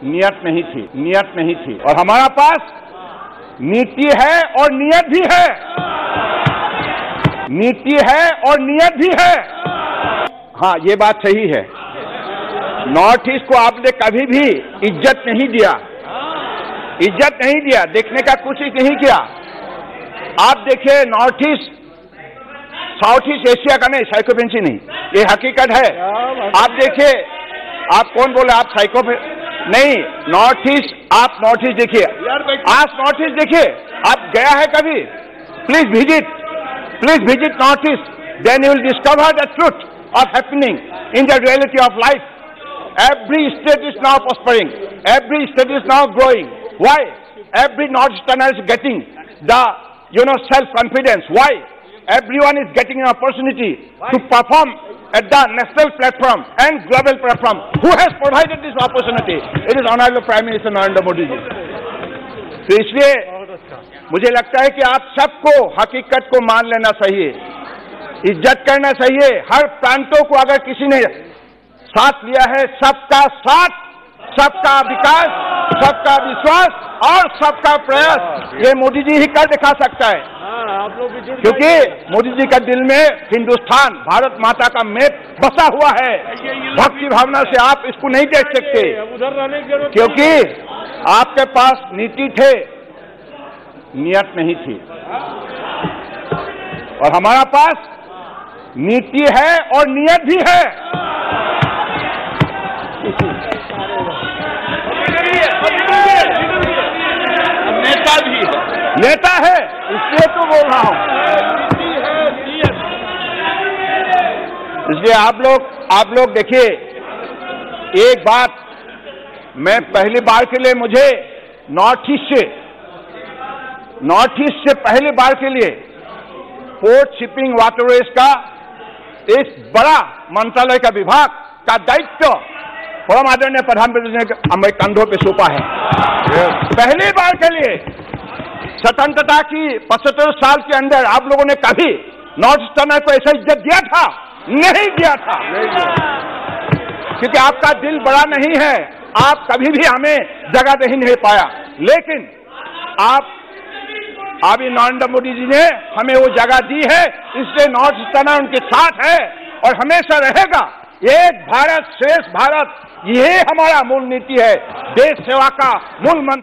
नियत नहीं थी और हमारा पास नीति है और नियत भी है। नीति है और नियत भी है। हाँ, ये बात सही है। नॉर्थ ईस्ट को आपने कभी भी इज्जत नहीं दिया, देखने का कोशिश नहीं किया। आप देखिए, north east south east Asia का नहीं, साइकोपेंसी नहीं, ये हकीकत है। आप देखिए, आप कौन बोले आप साइको नहीं, नॉर्थ ईस्ट, आप नॉर्थ ईस्ट देखिए, आप नॉर्थ ईस्ट देखिए, आप गया है कभी? Please visit north east, then you will discover the truth of happening in the reality of life. Every state is now prospering. Every state is now growing. Why? Every Northeasterner is getting the, self-confidence. Why? Everyone is getting an opportunity to perform at the national platform and global platform. Who has provided this opportunity? It is Honorable Prime Minister Narendra Modi ji. तो इसलिए मुझे लगता है कि आप सबको हकीकत को मान लेना चाहिए, इज्जत करना चाहिए। हर प्रांतों को अगर किसी ने साथ लिया है, सबका साथ, सबका विकास, सबका विश्वास और सबका प्रयास, ये मोदी जी ही कर दिखा सकता है। क्योंकि मोदी जी का दिल में हिंदुस्तान, भारत माता का मैप बसा हुआ है। भक्ति भावना से आप इसको नहीं देख सकते, क्योंकि आपके पास नीति थे, नियत नहीं थी। और हमारा पास नीति है और नियत भी है। नेता है, इसलिए तो बोल रहा हूं। इसलिए आप लोग देखिए, एक बात, मैं पहली बार के लिए मुझे नॉर्थ ईस्ट से पहली बार के लिए पोर्ट शिपिंग वाटरवेज का इस बड़ा मंत्रालय का विभाग का दायित्व परम आदरणीय प्रधानमंत्री ने हमारे कंधों पे सौंपा है। पहली बार के लिए स्वतंत्रता की 75 साल के अंदर आप लोगों ने कभी नॉर्थ ईस्टर्नर को ऐसा इज्जत दिया था? नहीं दिया था, क्योंकि आपका दिल बड़ा नहीं है, आप कभी भी हमें जगह नहीं पाया। लेकिन अभी नरेंद्र मोदी जी ने हमें वो जगह दी है, इसलिए नॉर्थ ईस्टर्नर उनके साथ है और हमेशा रहेगा। एक भारत श्रेष्ठ भारत, यही हमारा मूल नीति है, देश सेवा का मूल मंत्र।